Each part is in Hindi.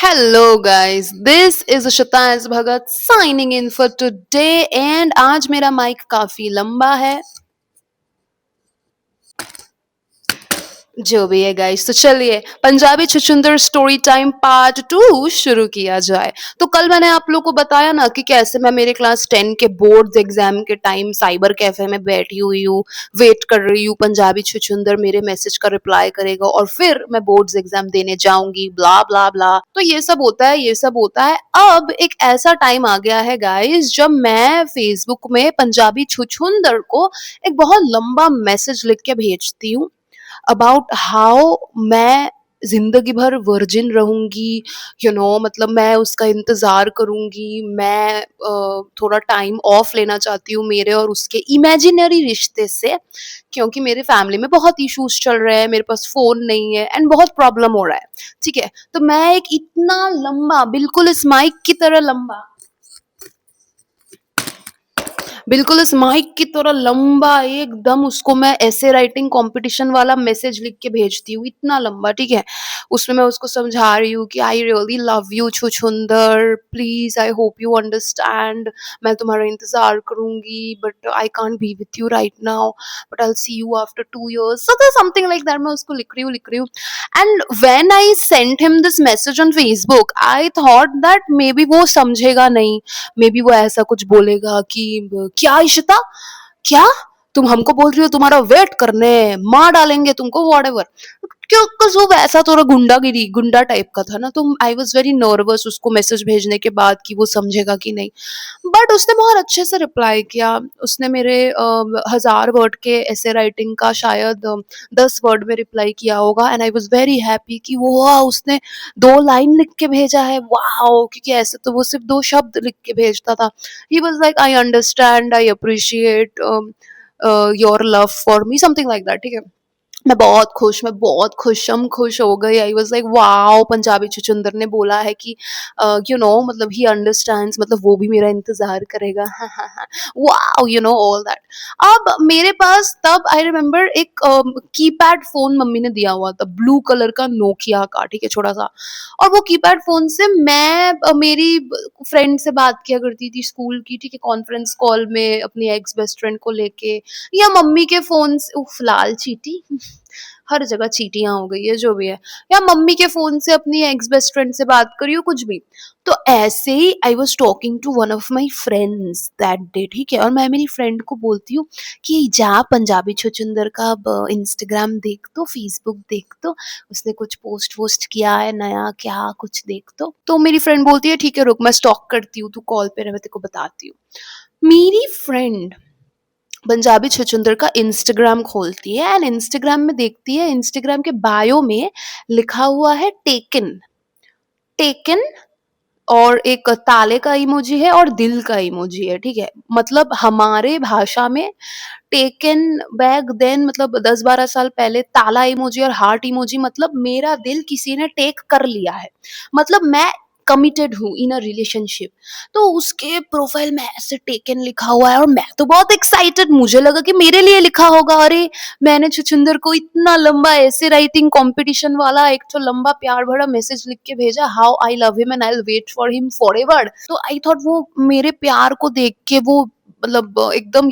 Hello guys, this is Ashita Bhagat signing in for today and आज मेरा माइक काफी लंबा है जो भी है गाइस, तो चलिए पंजाबी छुछुंदर स्टोरी टाइम पार्ट 2 शुरू किया जाए। तो कल मैंने आप लोगों को बताया ना कि कैसे मैं मेरे क्लास 10 के बोर्ड एग्जाम के टाइम साइबर कैफे में बैठी हुई हूँ, वेट कर रही हूँ पंजाबी छुछुंदर मेरे मैसेज का रिप्लाई करेगा और फिर मैं बोर्ड्स एग्जाम देने जाऊंगी, ब्ला ब्ला ब्ला। तो ये सब होता है, ये सब होता है। अब एक ऐसा टाइम आ गया है गाइस जब मैं फेसबुक में पंजाबी छुछुंदर को एक बहुत लंबा मैसेज लिख के भेजती हूँ अबाउट हाउ मैं जिंदगी भर वर्जिन रहूंगी, मतलब मैं उसका इंतजार करूंगी, मैं थोड़ा टाइम ऑफ लेना चाहती हूँ मेरे और उसके इमेजिनरी रिश्ते से, क्योंकि मेरे फैमिली में बहुत इश्यूज चल रहे हैं, मेरे पास फोन नहीं है एंड बहुत प्रॉब्लम हो रहा है। ठीक है, तो मैं एक इतना लंबा, बिल्कुल इस माइक की तरह लंबा, बिल्कुल इस माइक की तरह लंबा एकदम उसको मैं ऐसे राइटिंग कंपटीशन वाला मैसेज लिख के भेजती हूँ, इतना लंबा। ठीक है, उसमें मैं उसको समझा रही हूँ कि आई रियली लव यू छुछुंदर, please I hope you understand, मैं तुम्हारा इंतजार करूंगी but I can't be with you right now, but I see you after 2 years, so something like that. मैं उसको लिख रही हूँ and when I sent him this message on Facebook I thought that maybe वो समझेगा नहीं, मे बी वो ऐसा कुछ बोलेगा कि क्या इशिता, क्या तुम हमको बोल रही हो तुम्हारा वेट करने, मार डालेंगे तुमको, वॉट एवर। क्यों, बस वो वैसा थोड़ा गुंडागिरी गुंडा टाइप का था ना, तो आई वॉज वेरी नर्वस उसको मैसेज भेजने के बाद कि वो समझेगा कि नहीं। बट उसने बहुत अच्छे से रिप्लाई किया। उसने मेरे 1000 वर्ड के ऐसे राइटिंग का शायद 10 वर्ड में रिप्लाई किया होगा and I was very happy कि वो वाह उसने 2 लाइन लिख के भेजा है, वाह, क्योंकि ऐसे तो वो सिर्फ 2 शब्द लिख के भेजता था। He was like I understand, I appreciate your love for me, something like that. ठीक है, मैं बहुत खुश, हम खुश हो गए। I was like wow, Punjabi छुछुंदर ने बोला है कि मतलब ही अंडरस्टैंड्स, मतलब वो भी मेरा इंतजार करेगा। Wow, all that. अब मेरे पास तब आई रिमेम्बर एक कीपैड फोन मम्मी ने दिया हुआ था, ब्लू कलर का नोकिया का, ठीक है, छोटा सा। और वो कीपैड फोन से मैं मेरी फ्रेंड से बात किया करती थी स्कूल की, ठीक है, कॉन्फ्रेंस कॉल में अपनी एक्स बेस्ट फ्रेंड को लेके, या मम्मी के फोन से, उफ लाल चीटी, हर जगह चीटियां हो गई है, जो भी है, या मम्मी के फोन से अपनी एक्स बेस्ट फ्रेंड से बात करी हो, कुछ भी। तो ऐसे ही I was talking to one of my friends that day, ठीक है, और मैं मेरी फ्रेंड को बोलती हूँ कि जा पंजाबी छुछुंदर का अब इंस्टाग्राम देख तो, फेसबुक देख तो, उसने कुछ पोस्ट वोस्ट किया है नया क्या, कुछ देख तो मेरी फ्रेंड बोलती है ठीक है रुक मैं स्टॉक करती हूँ, तू कॉल पे रह, मैं तेरे को बताती हूँ। मेरी फ्रेंड पंजाबी छुछुंदर का इंस्टाग्राम खोलती है एंड इंस्टाग्राम में देखती है, इंस्टाग्राम के बायो में लिखा हुआ है टेकन, टेकन, और एक ताले का इमोजी है और दिल का इमोजी है, ठीक है। मतलब हमारे भाषा में टेकन बैक देन, मतलब 10-12 साल पहले ताला इमोजी और हार्ट इमोजी, मतलब मेरा दिल किसी ने टेक कर लिया है, मतलब मैं कमिटेड हूँ इन अ रिलेशनशिप। तो उसके प्रोफाइल में ऐसे टेकन लिखा हुआ है और मैं तो बहुत एक्साइटेड, मुझे लगा कि मेरे लिए लिखा होगा। अरे मैंने छुछुंदर को इतना लंबा ऐसे राइटिंग कंपटीशन वाला एक तो लंबा प्यार भरा मैसेज लिख के भेजा, how I love him and I will wait for him forever. तो आई थॉट वो मेरे प्यार को देख के वो मतलब एकदम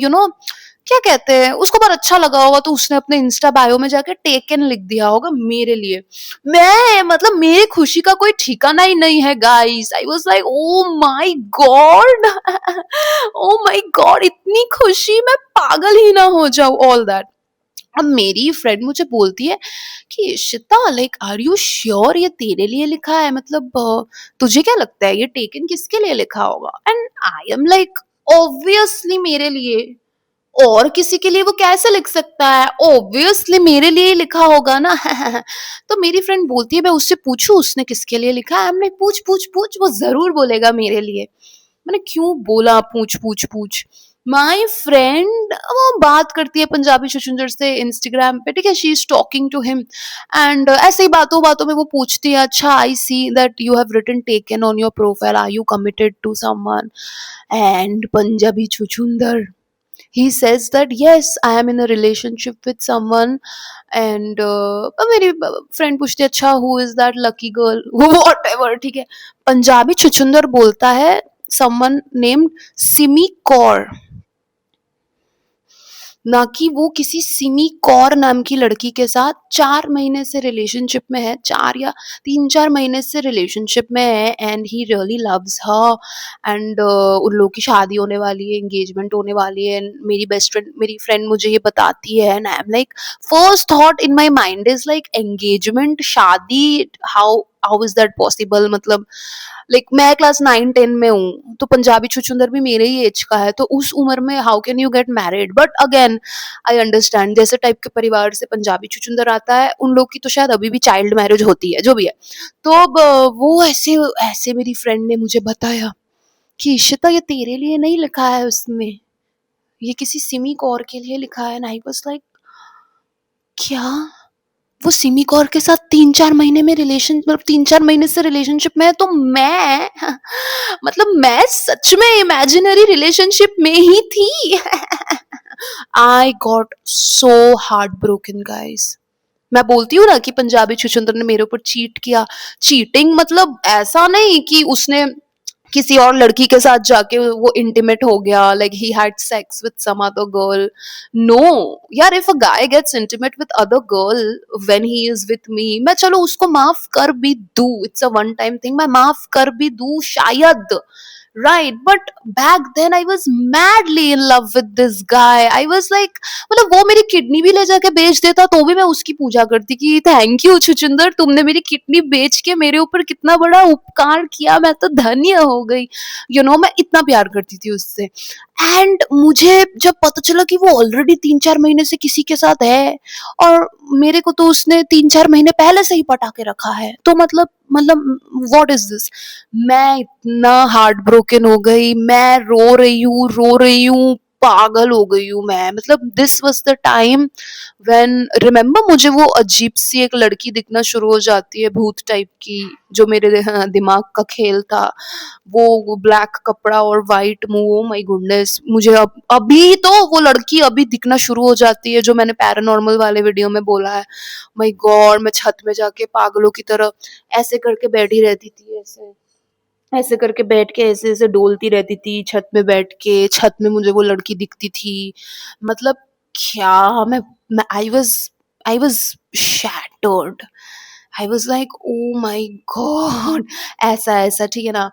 क्या कहते हैं, उसको बहुत अच्छा लगा होगा, तो उसने अपने इंस्टा बायो में जाके टेकन लिख दिया होगा मेरे लिए। मैं मतलब मेरी खुशी का कोई ठिकाना ही नहीं है guys. I was like oh my God, O my God, इतनी खुशी, मैं पागल ही ना हो जाऊं, ऑल दैट। अब मेरी फ्रेंड मुझे बोलती है कि Ishita like are you sure ये तेरे लिए लिखा है, मतलब तुझे क्या लगता है ये टेकन किसके लिए लिखा होगा? And I am like obviously मेरे लिए, और किसी के लिए वो कैसे लिख सकता है, ऑब्वियसली मेरे लिए ही लिखा होगा ना। तो मेरी फ्रेंड बोलती है मैं उससे पूछूं उसने किसके लिए लिखा है? हमने पूछ पूछ पूछ, वो जरूर बोलेगा मेरे लिए। मैंने क्यों बोला पूछ पूछ पूछ। माई फ्रेंड वो बात करती है पंजाबी छुछुंदर से इंस्टाग्राम पे, ठीक है, she is talking to him and ऐसे ही बातों बातों में वो पूछती है अच्छा I see that you have written taken on your profile, are you committed to someone? And Punjabi छुछुंदर he says that yes, I am in a relationship with someone, and मेरी फ्रेंड पूछती है अच्छा who is that lucky girl what ever, ठीक है। पंजाबी छुछुंदर बोलता है someone named सिमी कौर, ना कि वो किसी सिमी कौर नाम की लड़की के साथ 4 महीने से रिलेशनशिप में है, 4 या 3-4 महीने से रिलेशनशिप में है, and he really loves her, and उन लोगों की शादी होने वाली है, एंगेजमेंट होने वाली है, and मेरी फ्रेंड मुझे ये बताती है, and I am like, first thought in my mind is like engagement, शादी, how how is that possible, मतलब लाइक मैं क्लास 9-10 में हूँ, तो पंजाबी छुछुंदर भी मेरे ही एज का है, तो उस उम्र में how can you get married, but again I understand, जैसे टाइप के परिवार से पंजाबी छुछुंदर आता है उन लोग की तो शायद अभी भी चाइल्ड मैरिज होती है, जो भी है। तो अब वो ऐसे ऐसे मेरी फ्रेंड ने मुझे बताया कि इशिता ये तेरे लिए नहीं लिखा है उसमें, ये किसी सिमी कौर के लिए लिखा है, एंड आई वाज लाइक क्या, वो सिमी कौर के साथ 3-4 महीने में रिलेशन, मतलब 3-4 महीने से रिलेशनशिप में है, तो मैं मतलब मैं सच में इमेजिनरी रिलेशनशिप में ही थी। I got so heart broken guys. मैं बोलती हूँ ना कि पंजाबी छुछुंदर ने मेरे ऊपर चीट किया, चीटिंग मतलब ऐसा नहीं कि उसने किसी और लड़की के साथ जाके वो इंटीमेट हो गया, like he had sex with some other girl, no यार, if a guy gets intimate with other girl when he is with me, मैं चलो उसको माफ कर भी दूं, it's a one time thing, मैं माफ कर भी दूं शायद, right, but back then I was madly in love with this guy, I was like, मतलब वो मेरी किडनी भी ले जाके बेच देता तो भी मैं उसकी पूजा करती कि थैंक यू छुछुंदर, तुमने मेरी किडनी बेच के मेरे ऊपर कितना बड़ा उपकार किया, मैं तो धन्य हो गई, मैं इतना प्यार करती थी उससे। एंड मुझे जब पता चला कि वो ऑलरेडी 3-4 महीने से किसी के साथ है, और मेरे को तो उसने 3-4 महीने पहले से ही पटा के रखा है, तो मतलब व्हाट इज दिस, मैं इतना हार्ट ब्रोकन हो गई, मैं रो रही हूँ, पागल हो गई हूँ मैं, मतलब this was the time when, remember, मुझे वो अजीब सी एक लड़की दिखना शुरू हो जाती है, भूत टाइप की, जो मेरे दिमाग का खेल था, वो ब्लैक कपड़ा और वाइट मुंह, ओ माय गुडनेस, मुझे अभी तो वो लड़की अभी दिखना शुरू हो जाती है जो मैंने पैरानॉर्मल वाले वीडियो में बोला है, माय गॉड, मैं छत में जाके पागलों की तरह ऐसे करके बैठी रहती थी, ऐसे ऐसे करके बैठ के ऐसे ऐसे डोलती रहती थी छत में बैठ के, छत में मुझे वो लड़की दिखती थी, मतलब क्या, मैं I was shattered, I was like oh my God, ऐसा ऐसा, ठीक है ना।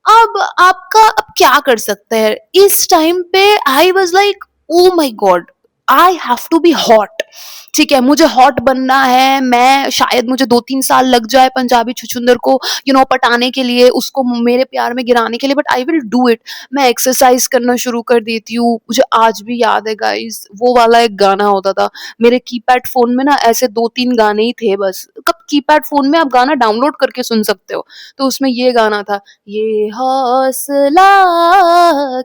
अब आपका अब क्या कर सकते हैं इस टाइम पे, I was like oh my God, I have to be hot, ठीक है, मुझे हॉट बनना है, मैं शायद मुझे 2-3 साल लग जाए पंजाबी छुछुंदर को पटाने के लिए, उसको मेरे प्यार में गिराने के लिए, but I will do it, मैं एक्सरसाइज करना शुरू कर देती हूँ, मुझे आज भी याद है गाइस, वो वाला एक गाना होता था मेरे कीपैड फोन में ना, ऐसे 2-3 गाने ही थे बस, कब कीपैड फोन में आप गाना डाउनलोड करके सुन सकते हो, तो उसमें ये गाना था, ये हौसला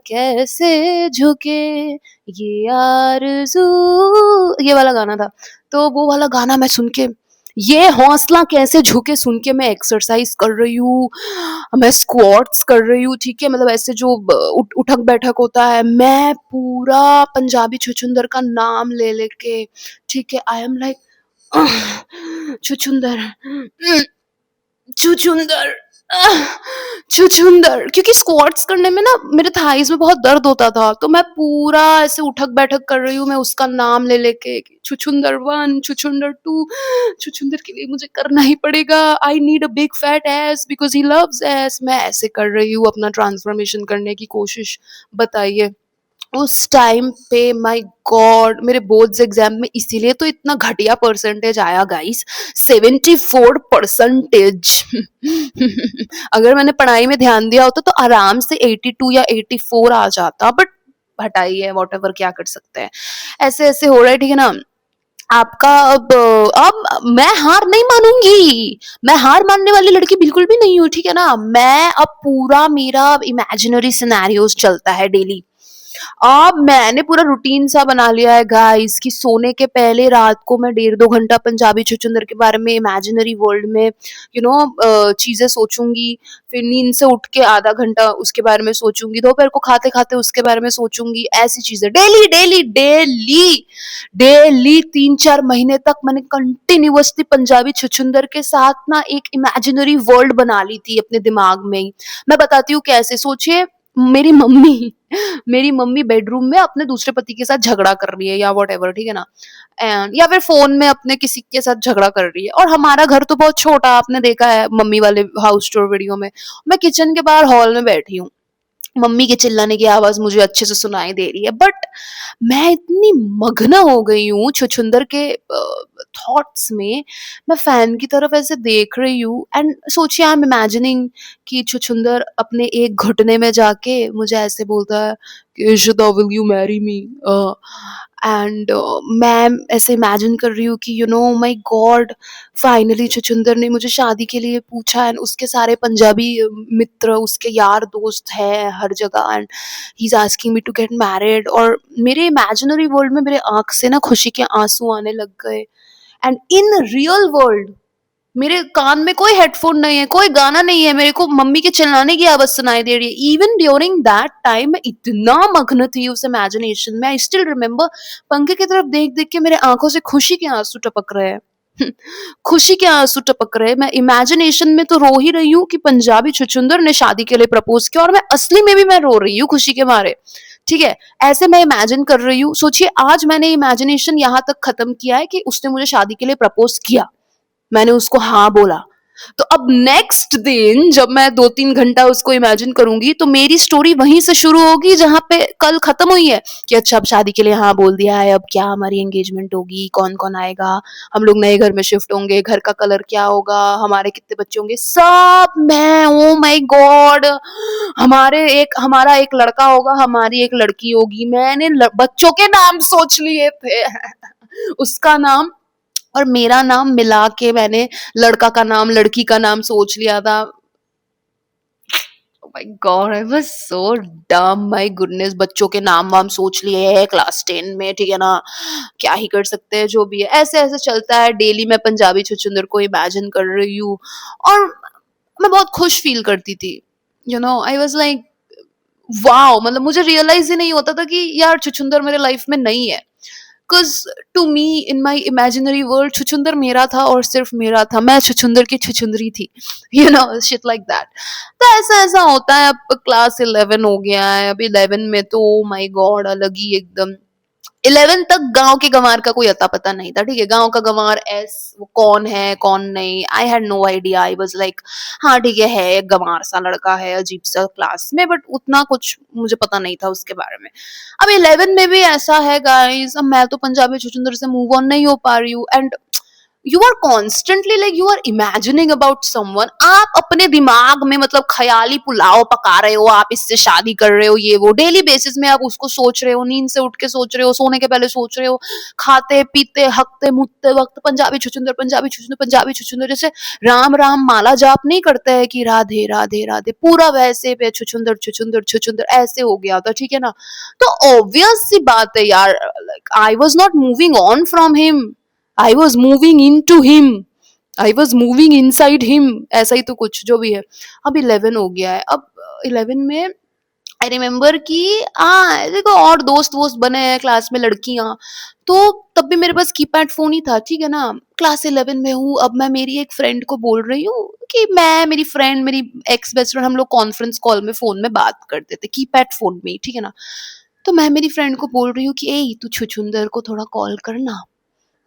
कैसे झुके, ये आरज़ू, ये वाला गाना था। तो वो वाला गाना मैं सुन के, ये हौसला कैसे झुके सुन के मैं एक्सरसाइज कर रही हूँ, मैं स्क्वाट्स कर रही हूँ, ठीक है, मतलब ऐसे जो उठक बैठक होता है, मैं पूरा पंजाबी छुछुंदर का नाम ले लेके, ठीक है, आई एम लाइक छुछुंदर, छुछुंदर, आह! छुछुंदर, क्योंकि स्क्वाट्स करने में ना मेरे थाइज़ में बहुत दर्द होता था, तो मैं पूरा ऐसे उठक-बैठक कर रही हूँ, मैं उसका नाम ले लेके, छुछुंदर 1, छुछुंदर 2, छुछुंदर के लिए मुझे करना ही पड़ेगा, I need a big fat S because he loves S, मैं ऐसे कर रही हूँ अपना ट्रांसफॉर्मेशन करने की कोशिश, बताइए। उस टाइम पे माय गॉड, मेरे बोर्ड्स एग्जाम में इसीलिए तो इतना घटिया परसेंटेज आया गाइस, 74 परसेंटेज। अगर मैंने पढ़ाई में ध्यान दिया होता तो आराम से 82 या 84 आ जाता, बट हटाइए, वॉट एवर, क्या कर सकते हैं, ऐसे ऐसे हो रहा है, ठीक है ना। आपका अब मैं हार नहीं मानूंगी, मैं हार मानने वाली लड़की बिल्कुल भी नहीं हूँ, ठीक है ना, मैं अब पूरा मेरा इमेजिनरी सिनेरियोस चलता है डेली, अब मैंने पूरा रूटीन सा बना लिया है गाइस कि सोने के पहले रात को मैं 1.5-2 घंटा पंजाबी छुछुंदर के बारे में, इमेजिनरी वर्ल्ड में चीजें सोचूंगी। फिर नींद से उठ के आधा घंटा उसके बारे में सोचूंगी, दोपहर को खाते खाते उसके बारे में सोचूंगी। ऐसी चीजें डेली डेली डेली डेली 3-4 महीने तक मैंने कंटिन्यूअसली पंजाबी छुछुंदर के साथ ना एक इमेजिनरी वर्ल्ड बना ली थी अपने दिमाग में ही। मैं बताती हूँ कैसे। सोचिए, मेरी मम्मी मेरी मम्मी बेडरूम में अपने दूसरे पति के साथ झगड़ा कर रही है या वट एवर, ठीक है ना, एंड या फिर फोन में अपने किसी के साथ झगड़ा कर रही है। और हमारा घर तो बहुत छोटा, आपने देखा है मम्मी वाले हाउस टूर वीडियो में। मैं किचन के बाहर हॉल में बैठी हूँ, मम्मी के चिल्लाने की आवाज मुझे अच्छे से सुनाई दे रही है, बट मैं इतनी मग्न हो गई हूँ छुछुंदर के थॉट्स में। मैं फैन की तरफ ऐसे देख रही हूँ एंड सोचिए, आई एम इमेजिनिंग कि छुछुंदर अपने एक घुटने में जाके मुझे ऐसे बोलता है कि Ishita, will you marry me, and मैं ऐसे इमेजिन कर रही हूँ कि माय गॉड, फाइनली छुछुंदर ने मुझे शादी के लिए पूछा एंड उसके सारे पंजाबी मित्र, उसके यार दोस्त हैं हर जगह, and he is asking me to get married. और मेरे इमेजिनरी वर्ल्ड में मेरे आंख से ना खुशी के आंसू आने लग गए। एंड इन रियल वर्ल्ड मेरे कान में कोई हेडफोन नहीं है, कोई गाना नहीं है, मेरे को मम्मी के चिल्लाने की आवाज सुनाई दे रही है। इवन ड्यूरिंग दैट टाइम मैं इतना मग्न थी उस इमेजिनेशन में। आई स्टिल रिमेम्बर, पंखे की तरफ देख देख के मेरे आंखों से खुशी के आंसू टपक रहे हैं। खुशी के आंसू टपक रहे हैं। मैं इमेजिनेशन में तो रो ही रही हूँ कि पंजाबी छुछुंदर ने शादी के लिए प्रपोज किया, और मैं असली में भी मैं रो रही हूँ खुशी के मारे। ठीक है, ऐसे मैं इमेजिन कर रही हूँ। सोचिए, आज मैंने इमेजिनेशन यहाँ तक खत्म किया है कि उसने मुझे शादी के लिए प्रपोज किया, मैंने उसको हाँ बोला। तो अब नेक्स्ट दिन जब मैं 2-3 घंटा उसको इमेजिन करूंगी, तो मेरी स्टोरी वहीं से शुरू होगी जहां पे कल खत्म हुई है कि अच्छा, अब शादी के लिए हाँ बोल दिया है, अब क्या हमारी एंगेजमेंट होगी, कौन कौन आएगा, हम लोग नए घर में शिफ्ट होंगे, घर का कलर क्या होगा, हमारे कितने बच्चे होंगे, सब मैं, ओ माय गॉड, हमारा एक लड़का होगा, हमारी एक लड़की होगी। मैंने बच्चों के नाम सोच लिए थे। उसका नाम और मेरा नाम मिला के मैंने लड़का का नाम, लड़की का नाम सोच लिया था। Oh my God, I was so डम, माय गुडनेस। बच्चों के नाम वाम सोच लिए हैं क्लास 10 में, ठीक है ना, क्या ही कर सकते हैं, जो भी है। ऐसे ऐसे चलता है डेली। मैं पंजाबी छुछुंदर को इमेजिन कर रही हूँ और मैं बहुत खुश फील करती थी। आई वाज लाइक वाओ, मतलब मुझे रियलाइज ही नहीं होता था कि यार छुछुंदर मेरे लाइफ में नहीं है। Because to me in my imaginary world छुछुंदर मेरा था और सिर्फ मेरा था, मैं छुछुंदर की छुछुंदरी थी, शिट लाइक दैट। तो ऐसा ऐसा होता है। अब क्लास 11 हो गया है, अब 11 में तो माई गॉड अलग ही एकदम। 11 तक गांव के गंवार का कोई अता पता नहीं था, ठीक है, गांव का गंवार वो कौन है कौन नहीं, I had no idea. I was like, हाँ ठीक है एक गंवार सा लड़का है अजीब सा क्लास में, बट उतना कुछ मुझे पता नहीं था उसके बारे में। अब 11 में भी ऐसा है गाइस, अब मैं तो पंजाबी छुछुंदर से मूव ऑन नहीं हो पा रही हूँ। And you are constantly like you are imagining about someone. आप अपने दिमाग में मतलब ख्याली पुलाव पका रहे हो, आप इससे शादी कर रहे हो, ये वो डेली बेसिस में आप उसको सोच रहे हो, नींद से उठ के सोच रहे हो, सोने के पहले सोच रहे हो, खाते पीते हकते मुतते वक्त पंजाबी छुछुंदर पंजाबी छुछुंदर पंजाबी छुछुंदर। जैसे राम राम माला जाप नहीं करते हैं कि राधे राधे राधे, पूरा वैसे पे छुछुंदर छुछुंदर छुछुंदर ऐसे हो गया था, ठीक है ना। तो ऑब्वियस सी बात है यार, like I was not moving on from him, I was moving into him, I was moving inside him, ऐसा ही तो कुछ जो भी है। अब 11 हो गया है। अब 11 में आई रिमेम्बर कि देखो और दोस्त वोस्त बने हैं क्लास में, लड़कियां। तो तब भी मेरे पास कीपैड फोन ही था, ठीक है ना। क्लास 11 में हूँ। अब मैं मेरी एक फ्रेंड को बोल रही हूँ कि मैं, मेरी फ्रेंड, मेरी एक्स बेस्ट फ्रेंड, हम लोग कॉन्फ्रेंस कॉल में फोन में बात करते थे कीपैड फोन में ही, ठीक है ना। तो मैं मेरी फ्रेंड को बोल रही हूँ कि ए तू छुछुंदर को थोड़ा कॉल करना,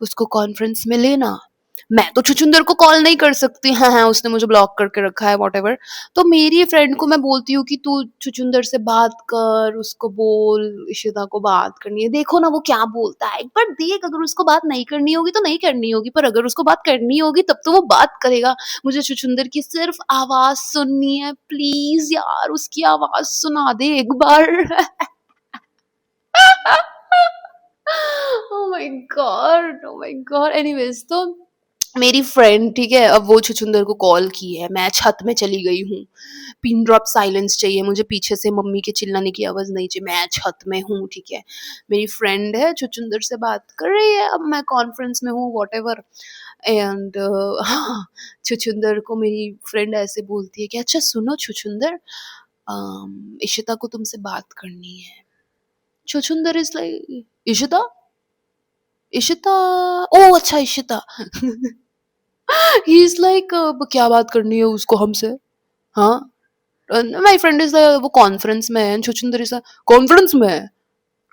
उसको कॉन्फ्रेंस में लेना। मैं तो छुछुंदर को कॉल नहीं कर सकती, हाँ हाँ उसने मुझे ब्लॉक करके रखा है वॉट एवर। तो मेरी फ्रेंड को मैं बोलती हूँ कि तू छुछुंदर से बात कर, उसको बोल इशिता को बात करनी है, देखो ना वो क्या बोलता है, एक बार देख, अगर उसको बात नहीं करनी होगी तो नहीं करनी होगी, पर अगर उसको बात करनी होगी तब तो वो बात करेगा। मुझे छुछुंदर की सिर्फ आवाज सुननी है, प्लीज यार उसकी आवाज सुना दे एक बार। Oh my god, oh my god, anyways, तो मेरी फ्रेंड, ठीक है, अब वो छुछुंदर को कॉल की है, मैं छत में चली गई हूँ, पिन ड्रॉप साइलेंस चाहिए मुझे, पीछे से मम्मी के चिल्लाने की आवाज़ नहीं चाहिए, मैं छत में हूँ, ठीक है। मेरी फ्रेंड है, छुछुंदर से बात कर रही है, अब मैं कॉन्फ्रेंस में हूँ, व्हाटएवर। एंड हाँ, छुछुंदर को मेरी फ्रेंड ऐसे बोलती है कि अच्छा सुनो छुछुंदर, इशिता को तुमसे बात करनी है। छुछुंदर इज़ लाइक, इशिता? इशिता? ओह अच्छा इशिता। ही इज़ लाइक क्या बात करनी है उसको हमसे? हाँ? माय फ्रेंड इज़ लाइक वो कॉन्फ्रेंस में है, छुछुंदर इज़ लाइक कॉन्फ्रेंस में है?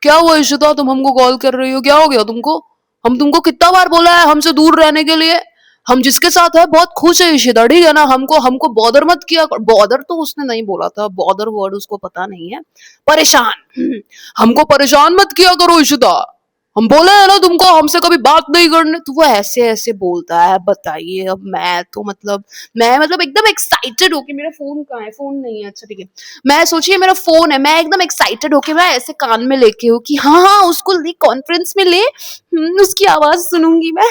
क्या हुआ इशिता, तुम हमको कॉल कर रही हो, क्या हो गया तुमको? हम तुमको कितना बार बोला है हमसे दूर रहने के लिए? हम जिसके साथ है बहुत खुश है इशिता, ठीक है ना? हमको हमको बॉदर मत किया कर। बॉदर तो उसने नहीं बोला था, बॉदर वर्ड उसको पता नहीं है। परेशान। हमको परेशान मत किया करो इशिता, हम बोले है ना तुमको हमसे कभी बात नहीं करने। तो वो ऐसे ऐसे बोलता है, बताइए अब मैं तो मतलब, मैं मतलब एकदम एक्साइटेड होके, मेरा फोन कहाँ है, फोन नहीं है, अच्छा ठीक है, मैं सोचिए मेरा फोन है, मैं एकदम एक्साइटेड होके मैं ऐसे कान में लेके हूँ कि हाँ हाँ उसको ले कॉन्फ्रेंस में ले, उसकी आवाज सुनूंगी मैं।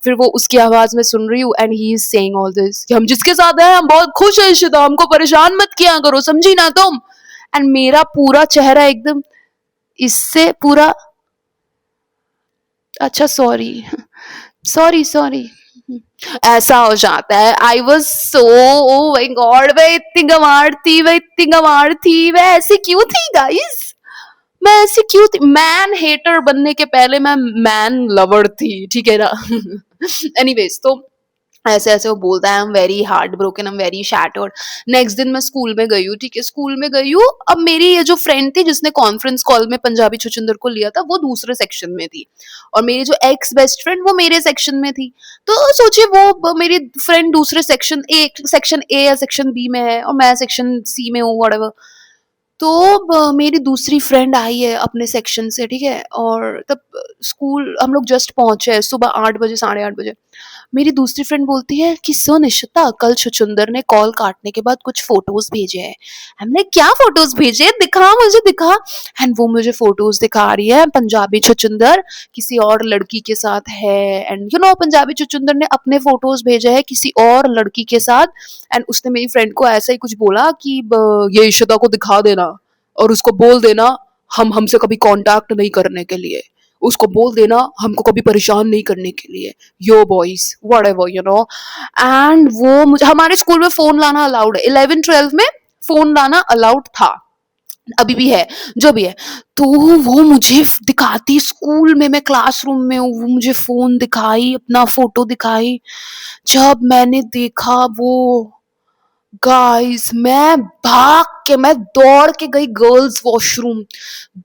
फिर वो उसकी आवाज में सुन रही हूँ and he is saying all this कि हम जिसके साथ हैं हम बहुत खुश है इशिता, हमको परेशान मत किया करो, समझी ना तुम। एंड मेरा पूरा चेहरा एकदम इससे पूरा, अच्छा सॉरी, सॉरी सॉरी, ऐसा हो जाता है। I was so, O my God, मैं इतनी गंवार थी, मैं ऐसी क्यों थी गाइस, मैं ऐसी क्यों थी? मैन हेटर बनने के पहले मैं मैन लवर थी, ठीक है ना। एनीवेज, तो ऐसे ऐसे वो बोलता है, आई am very heart broken, I am very shattered. Next दिन मैं स्कूल में गई हूँ, ठीक है, स्कूल में गई हूँ। अब मेरी ये जो फ्रेंड थी जिसने कॉन्फ्रेंस कॉल में पंजाबी छुछुंदर को लिया था, वो दूसरे सेक्शन में थी, और मेरी जो एक्स बेस्ट फ्रेंड वो मेरे सेक्शन में थी। तो सोचिए वो मेरी फ्रेंड दूसरे सेक्शन ए या सेक्शन बी में है और मैं सेक्शन सी में हूँ, व्हाटएवर। तो मेरी दूसरी फ्रेंड आई है अपने सेक्शन से, ठीक है, और तब स्कूल हम लोग जस्ट पहुंचे हैं, सुबह 8 बजे, 8:30 बजे। मेरी दूसरी फ्रेंड बोलती है कि सुन इशिता, कल छुछुंदर ने कॉल काटने के बाद कुछ फोटोज भेजे हैं। हमने क्या फोटोज भेजे, दिखा मुझे, दिखा। एंड वो मुझे फोटोज दिखा रही है, पंजाबी छुछुंदर किसी और लड़की के साथ है, एंड यू नो पंजाबी छुछुंदर ने अपने फोटोज भेजे हैं किसी और लड़की के साथ। एंड उसने मेरी फ्रेंड को ऐसा ही कुछ बोला कि ये इशिता को दिखा देना और उसको बोल देना हम हमसे कभी कांटेक्ट नहीं करने के लिए, उसको बोल देना हमको कभी परेशान नहीं करने के लिए, यो boys whatever you know. And वो मुझे, हमारे स्कूल में फोन लाना अलाउड है, 11 12 में फोन लाना अलाउड था, अभी भी है, जो भी है। तो वो मुझे दिखाती स्कूल में, मैं क्लासरूम में हूँ, वो मुझे फोन दिखाई, अपना फोटो दिखाई। जब मैंने देखा वो, गाइस मैं दौड़ के गई गर्ल्स वॉशरूम,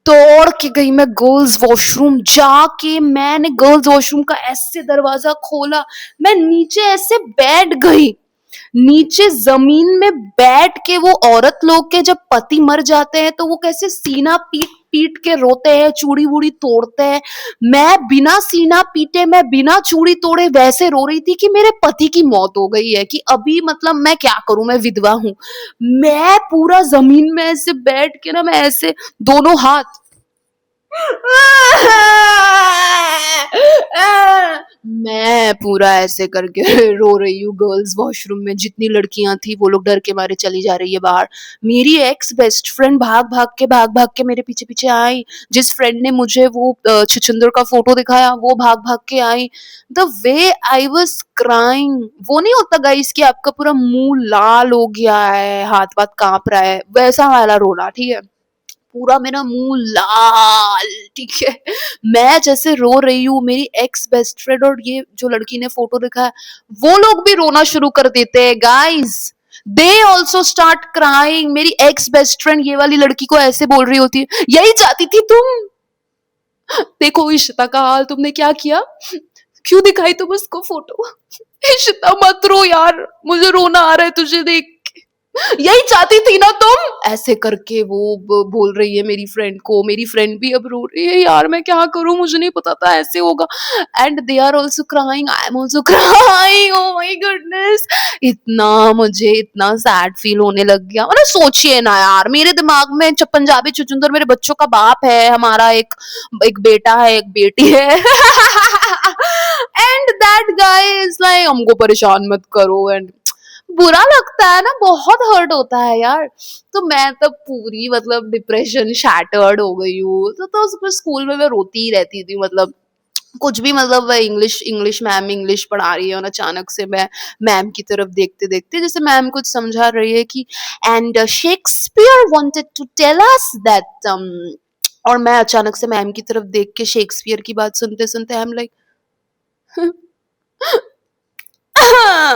दौड़ के गई मैं गर्ल्स वॉशरूम, जाके मैंने गर्ल्स वॉशरूम का ऐसे दरवाजा खोला, मैं नीचे ऐसे बैठ गई, नीचे जमीन में बैठ के। वो औरत लोग के जब पति मर जाते हैं तो वो कैसे सीना पीट पीट के रोते हैं, चूड़ी वूड़ी तोड़ते हैं, मैं बिना सीना पीटे, मैं बिना चूड़ी तोड़े वैसे रो रही थी कि मेरे पति की मौत हो गई है, कि अभी मतलब मैं क्या करूं, मैं विधवा हूं। मैं पूरा जमीन में ऐसे बैठ के ना, मैं ऐसे दोनों हाथ, मैं पूरा ऐसे करके रो रही हूँ गर्ल्स वॉशरूम में। जितनी लड़कियां थी वो लोग डर के मारे चली जा रही है बाहर। मेरी एक्स बेस्ट फ्रेंड भाग भाग के मेरे पीछे पीछे आई। जिस फ्रेंड ने मुझे वो छुछुंदर का फोटो दिखाया वो भाग भाग के आई। The way I was crying, वो नहीं होता गाइस कि आपका पूरा मुंह लाल हो गया है, हाथ वाथ कांप रहा है, वैसा वाला रोना, ठीक है, पूरा मेरा मुंह लाल, ठीक है। मैं जैसे रो रही हूँ, मेरी एक्स बेस्ट फ्रेंड और ये जो लड़की ने फोटो दिखाया, वो लोग भी रोना शुरू कर देते हैं guys, they also start crying. मेरी एक्स बेस्ट फ्रेंड ये वाली लड़की को ऐसे बोल रही होती है, यही चाहती थी तुम, देखो इशिता का हाल तुमने क्या किया, क्यों दिखाई तुम उसको फोटो। इशिता मत रो यार, मुझे रोना आ रहा है तुझे देख, यही चाहती थी ना तुम, ऐसे करके वो बोल रही है मेरी फ्रेंड को। मेरी फ्रेंड भी अब रो रही है, यार मैं क्या करूं, मुझे नहीं पता था ऐसे होगा। And they are also crying, I am also crying, oh my goodness. इतना मुझे इतना सैड फील होने लग गया। मतलब सोचिए ना यार, मेरे दिमाग में पंजाबी छुछुंदर मेरे बच्चों का बाप है, हमारा एक एक बेटा है, एक बेटी है। And that guy is like हमको परेशान मत करो, एंड बुरा लगता है ना, बहुत हर्ट होता है यार। तो मैं तब पूरी मतलब डिप्रेशन शैटर्ड हो गई हूँ। तो स्कूल में मैं रोती ही रहती थी, मतलब कुछ भी, मतलब वह इंग्लिश इंग्लिश मैम इंग्लिश पढ़ा रही है और अचानक से मैं मैम की तरफ देखते देखते, जैसे मैम कुछ समझा रही है कि and Shakespeare wanted to tell us that, और मैं अचानक से मैम की तरफ देख के शेक्सपियर की बात सुनते सुनते आई एम लाइक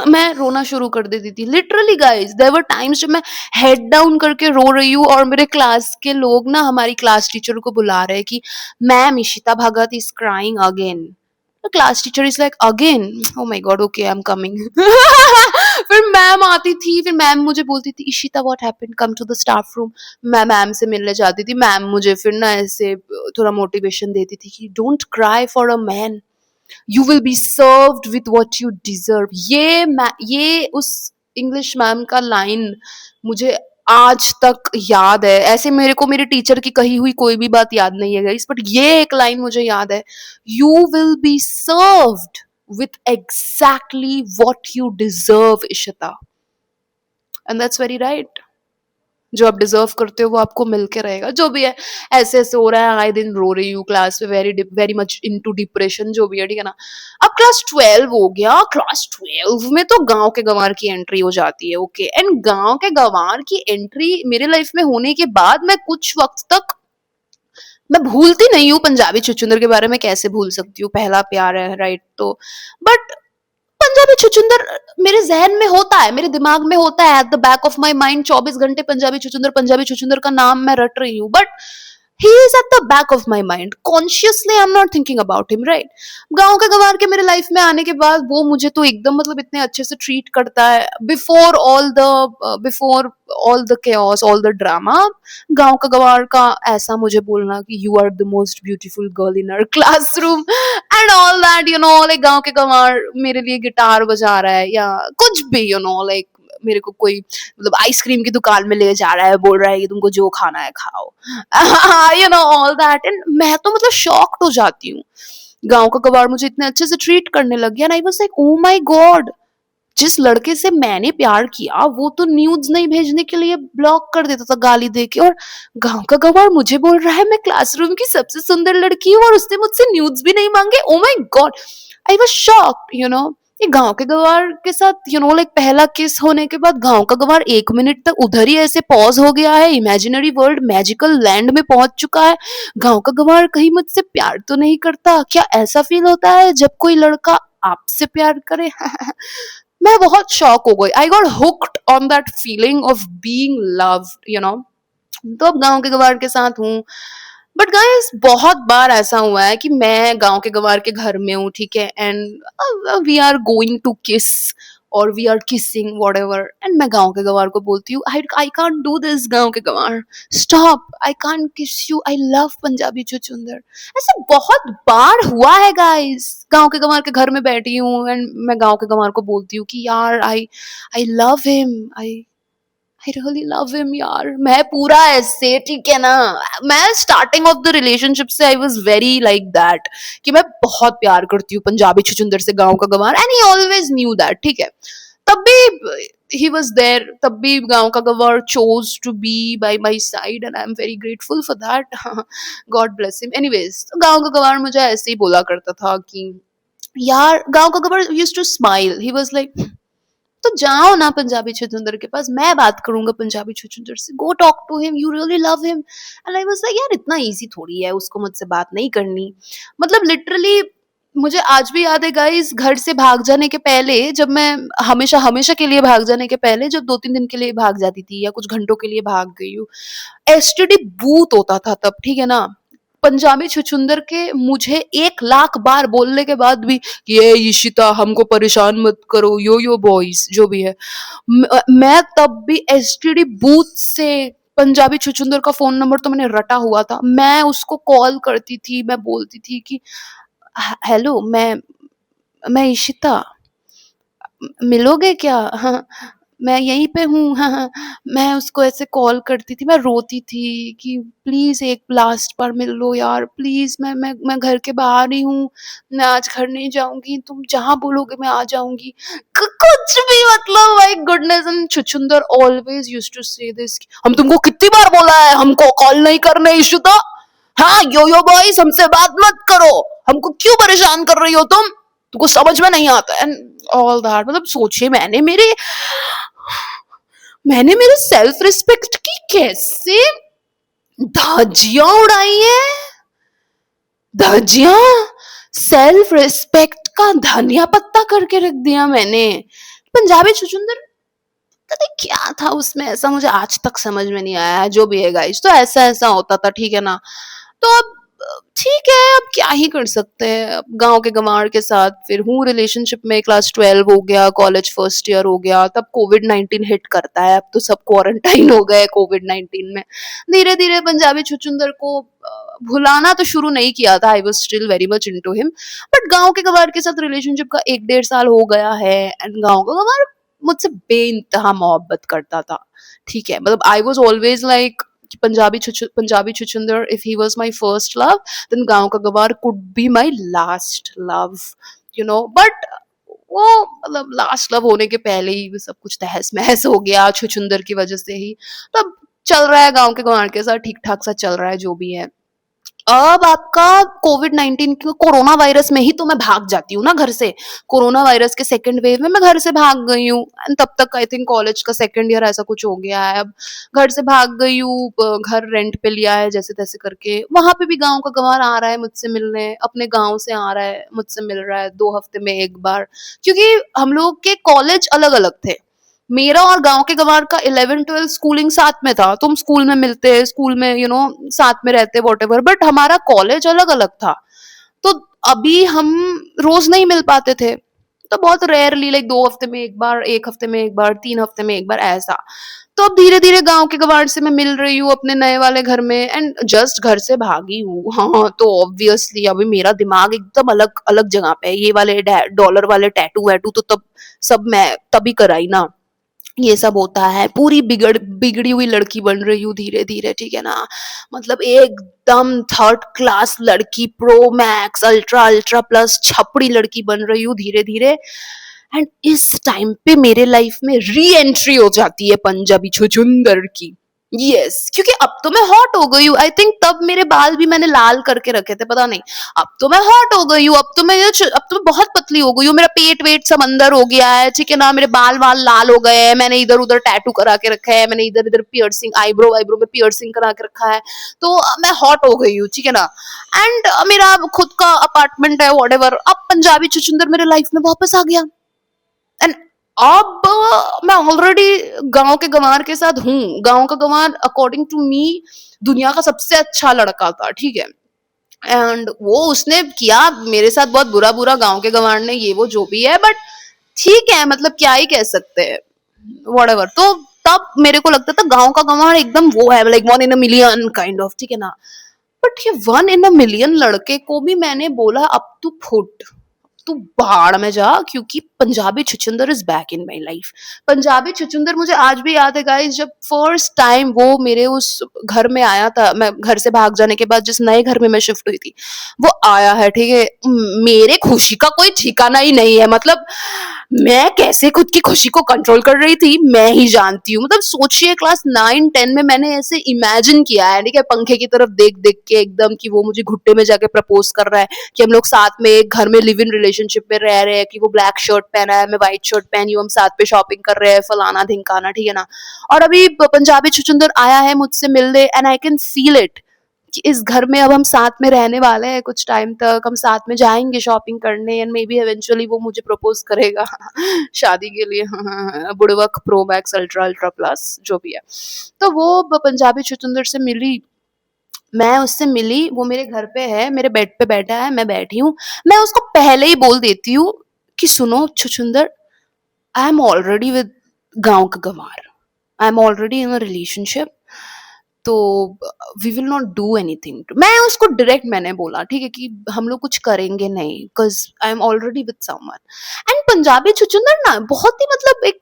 मैं रोना शुरू कर देती थी। Literally guys, there were times जब मैं हेड डाउन करके रो रही हूँ और मेरे क्लास के लोग ना हमारी क्लास टीचर को बुला रहे हैं कि ma'am Ishita Bhagat is crying again. The class teacher is like again, oh my god, okay, I'm coming. फिर मैम आती थी, फिर मैम मुझे बोलती थी Ishita what happened, come to the staff room. मैं मैम से मिलने जाती थी, मैम मुझे फिर ना ऐसे थोड़ा मोटिवेशन देती थी कि don't cry for a man, you will be served with what you deserve. ये उस इंग्लिश मैम का लाइन मुझे आज तक याद है। ऐसे मेरे को मेरे टीचर की कही हुई कोई भी बात याद नहीं है गाइस, बट ये एक लाइन मुझे याद है, you will be served with exactly what you deserve, Ishita. And that's very right. जो आप डिजर्व करते हो वो आपको मिल के रहेगा, जो भी है। ऐसे ऐसे हो रहा है, आए दिन रो रही हूँ क्लास में, very very much into depression, जो भी है, ठीक है ना। अब क्लास 12 हो गया, क्लास 12 में तो गांव के गंवार की एंट्री हो जाती है, ओके। एंड गांव के गंवार की एंट्री मेरे लाइफ में होने के बाद मैं कुछ वक्त तक, मैं भूलती नहीं हूँ पंजाबी छुछुंदर के बारे में, कैसे भूल सकती हूँ, पहला प्यार है राइट। तो बट पंजाबी छुछुंदर मेरे जहन में होता है, मेरे दिमाग में होता है, at the back of my mind 24 घंटे पंजाबी छुछुंदर का नाम मैं रट रही हूँ, but he is at the back of my mind, consciously I am not thinking about him, right. गांव के गंवार के मेरे लाइफ में आने के बाद वो मुझे तो एकदम मतलब इतने अच्छे से ट्रीट करता है, before all the chaos, all the drama. गांव का गंवार का ऐसा मुझे बोलना कि you are the most beautiful girl in our classroom and all that, you know, like गांव के गंवार मेरे लिए गिटार बजा रहा है या कुछ भी, यू नो, लाइक मेरे को कोई मतलब आइसक्रीम की दुकान में ले जा रहा है, बोल रहा है कि तुमको जो खाना है खाओ, you know, all that. And मैं तो मतलब शॉक्ड हो जाती हूँ, गांव का गवार मुझे इतने अच्छे से ट्रीट करने लग गया, and I was like oh my God, जिस लड़के से मैंने प्यार किया वो तो न्यूज नहीं भेजने के लिए ब्लॉक कर देता था गाली दे के, और गांव का गवार मुझे बोल रहा है मैं क्लासरूम की सबसे सुंदर लड़की हूँ और उसने मुझसे न्यूज भी नहीं मांगे। ओ my God, I was shocked, you know. ये गांव के गवार के साथ, यू नो, लाइक पहला किस होने के बाद गांव का गवार 1 मिनट तक उधर ही ऐसे पॉज हो गया है, इमेजिनरी वर्ल्ड मैजिकल लैंड में पहुंच चुका है। गांव का गवार कहीं मुझसे प्यार तो नहीं करता क्या? ऐसा फील होता है जब कोई लड़का आपसे प्यार करे। मैं बहुत शॉक हो गई, I got hooked on that feeling of being loved, you know. तो अब गांव के गवार के साथ हूँ, बट गाइस बहुत बार ऐसा हुआ है कि मैं गांव के गवार के घर में हूँ, ठीक है, and we are going to kiss और we are kissing whatever, and मैं गांव के गवार को बोलती हूँ आई कांट डू दिस, गांव के गवार स्टॉप, आई कांट किस यू, आई लव पंजाबी छुछुंदर। ऐसे बहुत बार हुआ है गाइस, गांव के गंवार के घर में बैठी हूँ एंड मैं गांव के गंवार को बोलती हूँ कि यार I I love him, I really love him यार। मैं पूरा ऐसे, ठीक है ना, मैं स्टार्टिंग ऑफ द रिलेशनशिप से I was very like that कि मैं बहुत प्यार करती हूँ पंजाबी छुछुंदर से, गांव का गंवार, and he always knew that, ठीक है। तब भी he was there, तब भी गांव का गंवार chose to be by my side and I'm very grateful for that. God bless him. Anyways, तो गांव का गंवार मुझे ऐसे ही बोला करता था कि यार, गांव का गंवार used to smile, he was like तो जाओ ना पंजाबी छुछुंदर के पास, मैं बात करूंगा पंजाबी छुछुंदर से, go talk to him, you really love him. And I was like यार इतना इजी थोड़ी है उसको मुझसे बात नहीं करनी, मतलब लिटरली मुझे आज भी याद है गाइस, घर से भाग जाने के पहले, जब मैं हमेशा हमेशा के लिए भाग जाने के पहले जब 2-3 दिन के लिए भाग जाती थी या कुछ घंटों के लिए भाग गई हूँ, एसटीडी बूथ होता था तब, ठीक है ना। पंजाबी छुछुंदर के मुझे 1 लाख बार बोलने के बाद भी ये इशिता हमको परेशान मत करो, यो बॉयज जो भी है, मैं तब भी एसटीडी बूथ से पंजाबी छुछुंदर का फोन नंबर तो मैंने रटा हुआ था, मैं उसको कॉल करती थी, मैं बोलती थी कि हेलो, मैं इशिता, मिलोगे क्या? हाँ, मैं यहीं पे हूँ। हाँ, हाँ। मैं उसको ऐसे कॉल करती थी, मैं रोती थी कि प्लीज़ एक लास्ट बार मिल लो यार, प्लीज़ मैं घर के बाहर ही हूँ, मैं आज घर नहीं जाऊँगी, तुम जहाँ बोलोगे मैं आ जाऊँगी। कुछ भी मतलब माय गुडनेस। एंड छुछुंदर always used to say this, हम तुमको कितनी बार बोला है हमको कॉल नहीं करने इशिता? हाँ, यो बॉयज हमसे बात मत करो, हमको क्यों परेशान कर रही हो तुम? तुमको समझ में नहीं आता। एंड ऑल दैट, मतलब सोचिए मैंने मेरे सेल्फ रिस्पेक्ट की कैसे धज्जियां उड़ाई है। धज्जियां, सेल्फ रिस्पेक्ट का धनिया पत्ता करके रख दिया मैंने। पंजाबी छुछुंदर, पता नहीं क्या था उसमें ऐसा, मुझे आज तक समझ में नहीं आया है। जो भी है गाइस, तो ऐसा ऐसा होता था, ठीक है ना। तो अब ठीक है, अब क्या ही कर सकते हैं। अब गांव के गंवार के साथ फिर हूँ रिलेशनशिप में, क्लास 12 हो गया, कॉलेज फर्स्ट ईयर हो गया, तब कोविड-19 हिट करता है। अब तो सब क्वारंटाइन हो गए कोविड-19 में। धीरे धीरे पंजाबी छुछुंदर को भुलाना तो शुरू नहीं किया था, I was still very much into him. But गांव के गंवार के साथ रिलेशनशिप का 1 डेढ़ साल हो गया है, एंड गांव का गंवार मुझसे बेइंतहा मोहब्बत करता था। ठीक है, मतलब I was always like Punjabi छुछुंदर, if he was my first love, then गांव का गवार could be my last love, you know. But वो मतलब लास्ट लव होने के पहले ही सब कुछ तहस महस हो गया छुछुंदर की वजह से ही। तब चल रहा है गांव के गंवार के साथ, ठीक ठाक सा चल रहा है, जो भी है। अब आपका कोविड-19 की कोरोना वायरस में ही तो मैं भाग जाती हूँ ना घर से। कोरोना वायरस के सेकंड वेव में मैं घर से भाग गई हूँ, एंड तब तक आई थिंक कॉलेज का सेकंड ईयर ऐसा कुछ हो गया है। अब घर से भाग गई हूँ, घर रेंट पे लिया है जैसे तैसे करके। वहां पे भी गांव का गंवार आ रहा है मुझसे मिलने, अपने गांव से आ रहा है मुझसे मिल रहा है 2 हफ्ते में एक बार, क्योंकि हम लोग के कॉलेज अलग अलग थे। मेरा और गांव के गंवार का 11-12 स्कूलिंग साथ में था, तुम स्कूल में मिलते, स्कूल में साथ में रहते वॉटेवर, बट हमारा कॉलेज अलग अलग था। तो अभी हम रोज नहीं मिल पाते थे, तो बहुत रेयरली, लाइक 2 हफ्ते में एक बार, 1 हफ्ते में एक बार, 3 हफ्ते में एक बार, ऐसा। तो अब धीरे धीरे गांव के गंवार से मैं मिल रही हूँ अपने नए वाले घर में, एंड जस्ट घर से भागी हूँ। हाँ, तो ऑब्वियसली अभी मेरा दिमाग एकदम अलग अलग जगह पे है। ये वाले डॉलर वाले टैटू वैटू तो तब सब मैं तभी कराई ना। ये सब होता है, पूरी बिगड़ी हुई लड़की बन रही हूँ धीरे धीरे, ठीक है ना। मतलब एकदम थर्ड क्लास लड़की, pro max ultra ultra plus छपड़ी लड़की बन रही हूँ धीरे धीरे। एंड इस टाइम पे मेरे लाइफ में री एंट्री हो जाती है पंजाबी छुछुंदर की। यस, क्योंकि अब तो मैं हॉट हो गई हूँ। आई थिंक तब मेरे बाल भी मैंने लाल करके रखे थे, पता नहीं। अब तो मैं हॉट हो गई हूँ, अब तो मैं बहुत पतली हो गई हूँ, मेरा पेट वेट सब अंदर हो गया है, ठीक है ना। मेरे बाल वाल लाल हो गए हैं, मैंने इधर उधर टैटू करा के रखा है, मैंने इधर इधर पियर्सिंग, आईब्रो आईब्रो में पियर्सिंग करा के रखा है। तो मैं हॉट हो गई हूँ, ठीक है ना। एंड मेरा खुद का अपार्टमेंट है, वॉट एवर। अब पंजाबी छुछुंदर मेरे लाइफ में वापस आ गया। एंड अब मैं ऑलरेडी गांव के गंवार के साथ हूँ। गांव का गंवार अकॉर्डिंग टू मी दुनिया का सबसे अच्छा लड़का था, ठीक है। एंड वो उसने किया मेरे साथ बहुत बुरा बुरा, गांव के गंवार ने, ये वो जो भी है, बट ठीक है, मतलब क्या ही कह सकते हैं, व्हाटएवर। तो तब मेरे को लगता था गांव का गंवार एकदम वो है, like 1 in a million kind of, ठीक है ना। बट ये 1 in a million लड़के को भी मैंने बोला अब तू फुट, तू भाड़ में जा, क्योंकि पंजाबी छुछुंदर is back in my life. Punjabi छुछुंदर मुझे आज भी याद है गाइस, जब फर्स्ट टाइम वो मेरे उस घर में आया था, मैं घर से भाग जाने के बाद जिस नए घर में मैं शिफ्ट हुई थी, वो आया है, ठीक है। मेरे खुशी का कोई ठिकाना ही नहीं है, मतलब मैं कैसे खुद की खुशी को कंट्रोल कर रही थी मैं ही जानती हूँ। मतलब सोचिए क्लास 9-10 में मैंने ऐसे इमेजिन किया है, ठीक है, पंखे की तरफ देख देख के एकदम, कि वो मुझे घुट्टे में जाके प्रपोज कर रहा है, कि हम लोग साथ में एक घर में लिव इन रिलेशनशिप में रह रहे हैं, कि वो ब्लैक शर्ट पहना है, मैं व्हाइट शर्ट पहनी हूँ, हम साथ पे शॉपिंग कर रहे हैं, फलाना ढिमकाना, ठीक है ना। और अभी पंजाबी छुछुंदर आया है मुझसे मिलने, and I can feel it कि इस घर में अब हम साथ में रहने वाले हैं कुछ टाइम तक, हम साथ में जाएंगे शॉपिंग करने, एंड मे बी इवेंचुअली वो मुझे प्रपोज करेगा शादी के लिए। बुड़वक pro max ultra ultra plus जो भी है। तो वो पंजाबी छुछुंदर से मिली, मैं उससे मिली, वो मेरे घर पे है, मेरे बेड पे बैठा है, मैं बैठी हूँ। मैं उसको पहले ही बोल देती हूँ कि सुनो छुछुंदर, आई एम ऑलरेडी विद गांव का गंवार, I am already in a relationship, तो we will not do anything. मैं उसको डायरेक्ट मैंने बोला, ठीक है, कि हम लोग कुछ करेंगे नहीं, because I am already with someone. And Punjabi छुछुंदर ना बहुत ही मतलब एक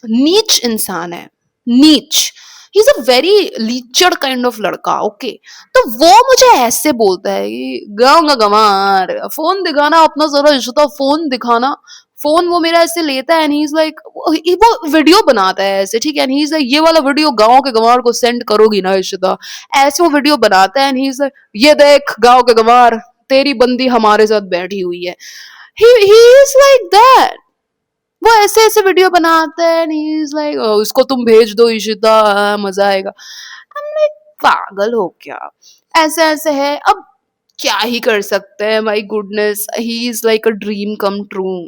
नीच इंसान है, नीच। ही इज अ वेरी लीचड़ काइंड ऑफ लड़का, ओके। तो वो मुझे ऐसे बोलता है कि गाँव का गंवार, फोन दिखाना अपना जरा रिश्ता, फोन दिखाना। फोन वो मेरा ऐसे लेता है एंड ही इज लाइक, वो वीडियो बनाता है ऐसे, ठीक है, एंड ही इज लाइक, ये वाला वीडियो गाँव के गंवार को सेंड करोगी ना इशिता, ऐसे वो वीडियो बनाता है एंड ही इज लाइक, ये देख गाँव के गंवार, तेरी बंदी हमारे साथ बैठी हुई है। He is like that. वो ऐसे ऐसे वीडियो बनाता है एंड ही इज लाइक, उसको तुम भेज दो इशिता, मजा आएगा। I'm like, पागल हो क्या? ऐसे ऐसे है। अब क्या ही कर सकते हैं, my goodness, he is like a dream come true,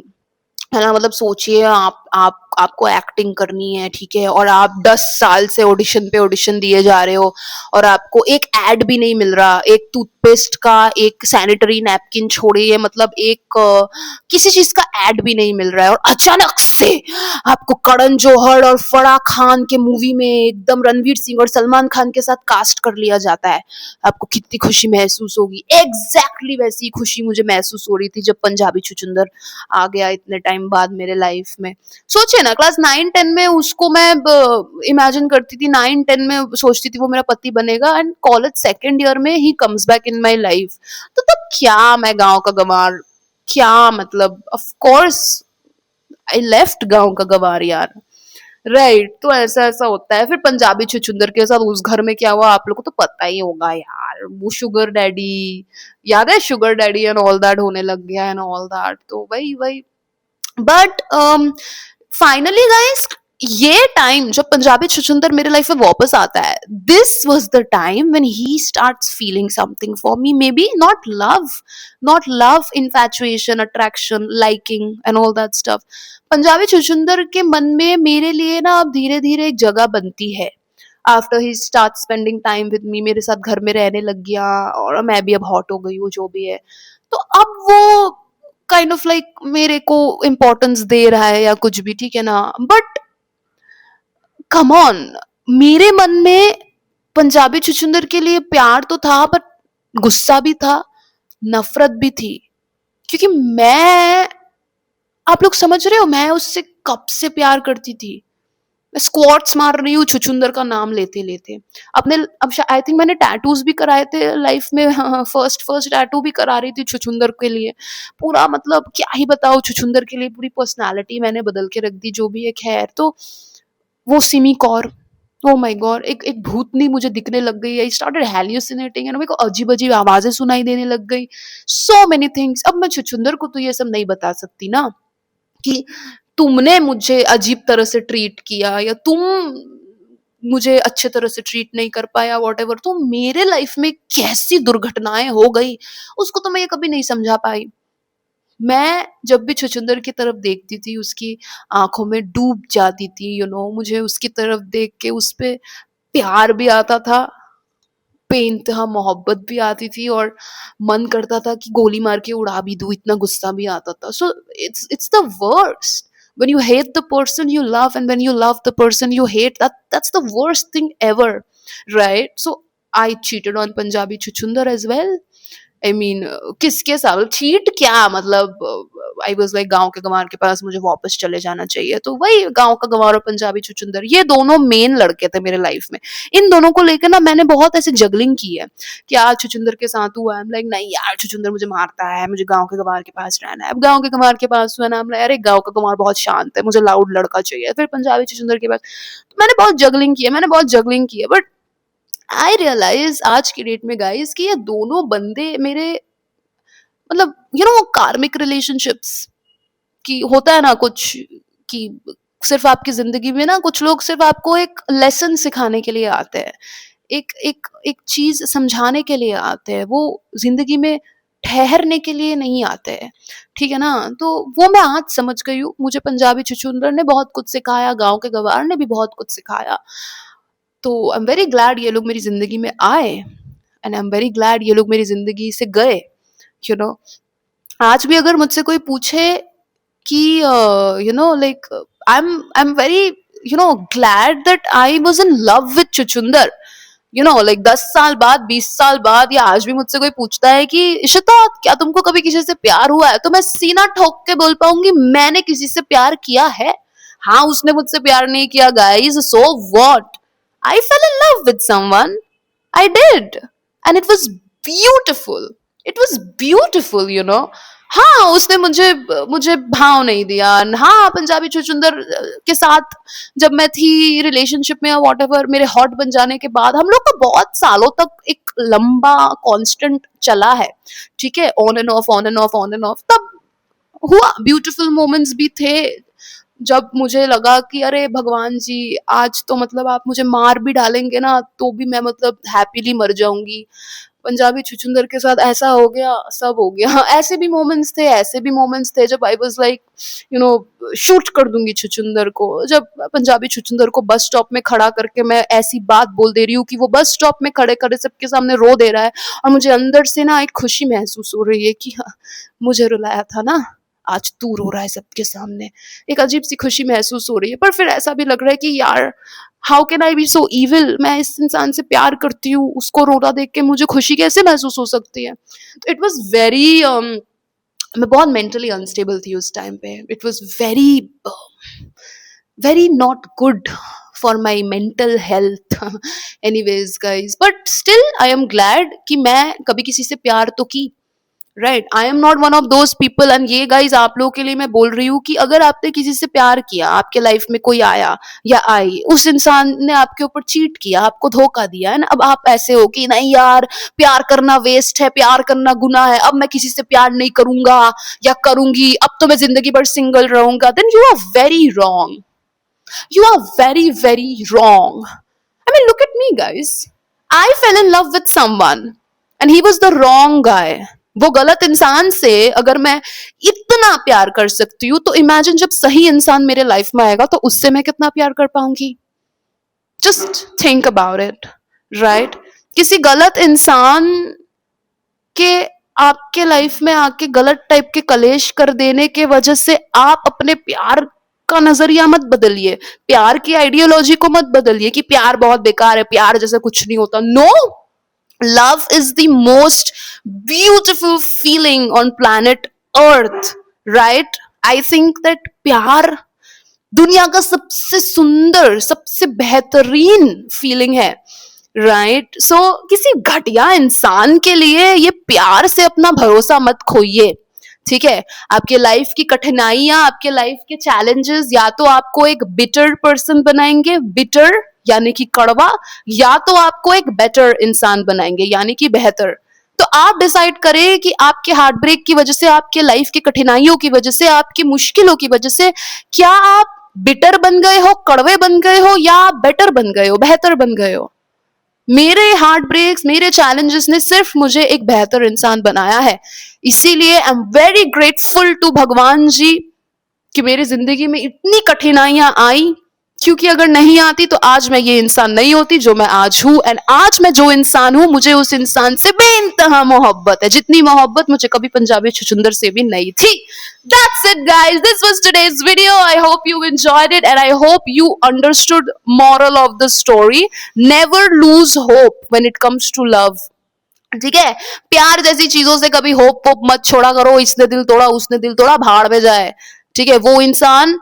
है ना। मतलब सोचिए, आप आपको एक्टिंग करनी है, ठीक है, और आप 10 साल से ऑडिशन पे ऑडिशन दिए जा रहे हो, और आपको एक एड भी नहीं मिल रहा, एक टूथपेस्ट का, एक सैनिटरी नैपकिन छोड़िए, मतलब एक किसी चीज का एड भी नहीं मिल रहा है, और अचानक से आपको करण जौहर और फराह खान के मूवी में एकदम रणवीर सिंह और सलमान खान के साथ कास्ट कर लिया जाता है। आपको कितनी खुशी महसूस होगी। एग्जैक्टली वैसी खुशी मुझे महसूस हो रही थी जब पंजाबी छुछुंदर आ गया इतने टाइम बाद मेरे लाइफ में। सोचिए ना, क्लास 9-10 में उसको मैं इमेजिन करती थी, 9-10 में सोचती थी वो मेरा पति बनेगा, एंड कॉलेज सेकेंड ईयर में he comes back in my life. तो तब क्या मैं गांव का गंवार, क्या मतलब, ऑफ कोर्स आई लेफ्ट गांव का गंवार यार। राइट, तो ऐसा ऐसा होता है। फिर पंजाबी छुछुंदर के साथ उस घर में क्या हुआ आप लोग को तो पता ही होगा यार, वो शुगर डैडी, याद है, sugar daddy and all that होने लग गया एंड ऑल दैट, तो वही वही। बट फाइनली गाइस, ये टाइम जब पंजाबी छुछुंदर मेरे लाइफ में वापस आता है, this was the time when he starts feeling something for me, maybe not love, not love, infatuation, attraction, liking and all that stuff. Punjabi छुछुंदर के मन में मेरे लिए ना अब धीरे धीरे एक जगह बनती है। After he start spending time with me, मेरे साथ घर में रहने लग गया, और मैं भी अब हॉट हो गई हूँ, जो भी है। तो अब वो काइंड ऑफ लाइक मेरे को इम्पोर्टेंस दे रहा है या कुछ भी, ठीक है ना। बट कम ऑन, मेरे मन में पंजाबी छुछुंदर के लिए प्यार तो था, बट गुस्सा भी था, नफरत भी थी। क्योंकि मैं, आप लोग समझ रहे हो, मैं उससे कब से प्यार करती थी। मैं स्क्वाट्स मार रही हूँ छुछुंदर का नाम लेते लेते अपने। अब आई थिंक मैंने टैटूज भी कराए थे लाइफ में, फर्स्ट फर्स्ट टैटू भी करा रही थी छुछुंदर के लिए। पूरा मतलब क्या ही बताओ, छुछुंदर के लिए पूरी पर्सनालिटी मैंने बदल के रख दी, जो भी है। खैर, तो वो सिमी कौर, ओ माय गॉड, एक एक भूतनी मुझे दिखने लग गई। आई स्टार्टेड हेल्यूसिनेटिंग एंड मेरे को अजीब अजीब आवाजें सुनाई देने लग गई। So many things. अब मैं छुछुंदर को तो ये सब नहीं बता सकती ना कि तुमने मुझे अजीब तरह से ट्रीट किया, या तुम मुझे अच्छे तरह से ट्रीट नहीं कर पाया, वॉट एवर। तो मेरे लाइफ में कैसी दुर्घटनाएं हो गई, उसको तो मैं ये कभी नहीं समझा पाई। मैं जब भी छुछुंदर की तरफ देखती थी, उसकी आंखों में डूब जाती थी, मुझे उसकी तरफ देख के उस पे प्यार भी आता था, बेइंतहा मोहब्बत भी आती थी, और मन करता था कि गोली मार के उड़ा भी दूं, इतना गुस्सा भी आता था। So it's the worst when you hate the person you love, and when you love the person you hate, that's the worst thing ever, right? So I cheated on Punjabi Chuchundar as well. I mean किसके साथ चीट, क्या मतलब, आई वॉज लाइक गाँव के गंवार के पास मुझे वापस चले जाना चाहिए। तो वही गाँव का गंवार और पंजाबी छुछुंदर, ये दोनों मेन लड़के थे मेरे लाइफ में। इन दोनों को लेकर ना मैंने बहुत ऐसे जगलिंग की है कि आज छुछुंदर के साथ हुआ है, लाइक नहीं यार छुछुंदर मुझे मारता है, मुझे गाँव के गंवार के पास रहना है। अब गाँव के गंवार के पास हुआ ना, अरे गाँव का गंवार बहुत शांत है, मुझे लाउड लड़का चाहिए। फिर पंजाबी छुछुंदर के पास, तो मैंने बहुत जगलिंग की है, मैंने बहुत जगलिंग की है। बट आई रियलाइज आज की डेट में गाइस कि ये दोनों बंदे मेरे, मतलब कार्मिक रिलेशनशिप्स की होता है ना कुछ, कि सिर्फ आपकी जिंदगी में ना कुछ लोग सिर्फ आपको एक लेसन सिखाने के लिए आते हैं, एक एक एक चीज समझाने के लिए आते हैं, वो जिंदगी में ठहरने के लिए नहीं आते हैं, ठीक है ना। तो वो मैं आज समझ गई हूँ, मुझे पंजाबी छुछुंदर ने बहुत कुछ सिखाया, गांव के गवार ने भी बहुत कुछ सिखाया। तो आई एम वेरी ग्लैड ये लोग मेरी जिंदगी में आए, and I am very glad ये लोग मेरी जिंदगी से गए, आज भी अगर मुझसे कोई पूछे कि like I am very glad that I was in love with चुचुंदर, लाइक 10 साल बाद, 20 साल बाद, या आज भी मुझसे कोई पूछता है कि इशिता क्या तुमको कभी किसी से प्यार हुआ है, तो मैं सीना ठोक के बोल पाऊंगी मैंने किसी से प्यार किया है। हाँ उसने मुझसे प्यार नहीं किया guys, so what, I fail in love with someone, I did. And it was beautiful. It was beautiful, you know. हाँ उसने मुझे मुझे भाव नहीं दिया। हाँ पंजाबी छुछुंदर के साथ जब मैं थी रिलेशनशिप में या वॉट एवर, मेरे हॉट बन जाने के बाद हम लोग का बहुत सालों तक एक लंबा कांस्टेंट चला है, ठीक है, on end of on end of on end of. तब हुआ, ब्यूटीफुल मोमेंट्स भी थे जब मुझे लगा कि अरे भगवान जी आज तो मतलब आप मुझे मार भी डालेंगे ना तो भी मैं मतलब हैप्पीली मर जाऊंगी। पंजाबी छुछुंदर के साथ ऐसा हो गया, सब हो गया। ऐसे भी मोमेंट्स थे, ऐसे भी मोमेंट्स थे जब आई was like you know shoot कर दूंगी छुछुंदर को। जब पंजाबी छुछुंदर को बस स्टॉप में खड़ा करके मैं ऐसी बात बोल दे रही हूँ कि वो बस स्टॉप में खड़े खड़े सबके सामने रो दे रहा है और मुझे अंदर से ना एक खुशी महसूस हो रही है कि हाँ, मुझे रुलाया था ना, आज तू रो रहा है सबके सामने। एक अजीब सी खुशी महसूस हो रही है, पर फिर ऐसा भी लग रहा है कि यार how can I be so evil, मैं इस इंसान से प्यार करती हूँ, उसको रोना देख के मुझे खुशी कैसे महसूस हो सकती है। तो इट वॉज वेरी मैं बहुत मेंटली अनस्टेबल थी उस टाइम पे। It was very very not good for my mental health. Anyways guys, but still I am glad कि मैं कभी किसी से प्यार तो की, right. I am not one of those people. And ये गाइज आप लोगों के लिए मैं बोल रही हूँ कि अगर आपने किसी से प्यार किया, आपके लाइफ में कोई आया या आई, उस इंसान ने आपके ऊपर चीट किया, आपको धोखा दिया है ना, अब आप ऐसे हो कि नहीं यार प्यार करना वेस्ट है, प्यार करना गुनाह है, अब मैं किसी से प्यार नहीं करूंगा या करूंगी, अब तो मैं जिंदगी भर सिंगल रहूंगा, then you are very wrong. You are very, very wrong. I mean, look at me, guys. I fell in love with someone and he was the wrong guy. वो गलत इंसान से अगर मैं इतना प्यार कर सकती हूँ तो इमेजिन जब सही इंसान मेरे लाइफ में आएगा तो उससे मैं कितना प्यार कर पाऊंगी। Just think about it, right. किसी गलत इंसान के आपके लाइफ में आके गलत टाइप के कलेश कर देने के वजह से आप अपने प्यार का नजरिया मत बदलिए, प्यार की आइडियोलॉजी को मत बदलिए कि प्यार बहुत बेकार है, प्यार जैसे कुछ नहीं होता। No, love is the most beautiful feeling on planet earth, right? I think that प्यार दुनिया का सबसे सुंदर, सबसे बेहतरीन फीलिंग है, राइट। सो किसी घटिया इंसान के लिए ये प्यार से अपना भरोसा मत खोइए, ठीक है। आपके लाइफ की कठिनाइयां, आपके लाइफ के चैलेंजेस या तो आपको एक बिटर पर्सन बनाएंगे, बिटर यानी कि कड़वा, या तो आपको एक बेटर इंसान बनाएंगे यानी कि बेहतर। तो आप डिसाइड करें कि आपके हार्ट ब्रेक की वजह से, आपके लाइफ की कठिनाइयों की वजह से, आपकी मुश्किलों की वजह से क्या आप बिटर बन गए हो, कड़वे बन गए हो, या आप बेटर बन गए हो, बेहतर बन गए हो। मेरे हार्ट ब्रेक्स, मेरे चैलेंजेस ने सिर्फ मुझे एक बेहतर इंसान बनाया है। इसीलिए I am very grateful to Bhagwan ji कि मेरी जिंदगी में इतनी कठिनाइयां आई, क्योंकि अगर नहीं आती तो आज मैं ये इंसान नहीं होती जो मैं आज हूं। एंड आज मैं जो इंसान हूं, मुझे उस इंसान से बेइंतहा मोहब्बत है, जितनी मोहब्बत मुझे कभी पंजाबी छुछुंदर से भी नहीं थी। That's it, guys. This was today's video. I hope you enjoyed it and I hope you understood moral of the story. Never lose hope when it comes to love. ठीक है, प्यार जैसी चीजों से कभी होप वोप मत छोड़ा करो। इसने दिल तोड़ा, उसने दिल तोड़ा, भाड़ में जाए, ठीक है। वो इंसान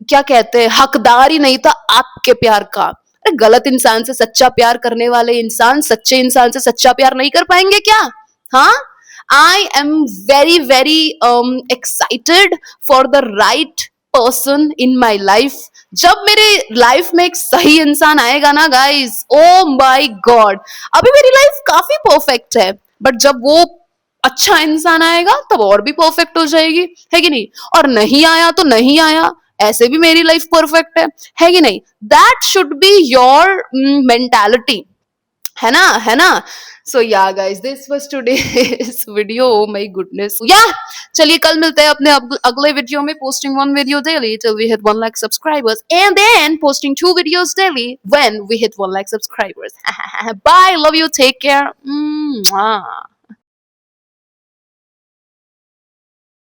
क्या कहते हैं, हकदार ही नहीं था आपके प्यार का। अरे गलत इंसान से सच्चा प्यार करने वाले इंसान सच्चे इंसान से सच्चा प्यार नहीं कर पाएंगे क्या? हाँ, आई am very very excited for the right person in my life. जब मेरे लाइफ में एक सही इंसान आएगा ना गाइस, ओ माय गॉड, अभी मेरी लाइफ काफी परफेक्ट है, बट जब वो अच्छा इंसान आएगा तब और भी परफेक्ट हो जाएगी, है कि नहीं? और नहीं आया तो नहीं आया, ऐसे भी मेरी लाइफ परफेक्ट है कि नहीं? That should be your mentality, है ना, है ना? सो या guys, this was today's video. O my goodness, या चलिए कल मिलते हैं अपने अगले वीडियो में, posting 1 video daily till we hit 1 lakh subscribers and then posting 2 videos daily when we hit 1 lakh subscribers. Bye, love you, take care. Mwah.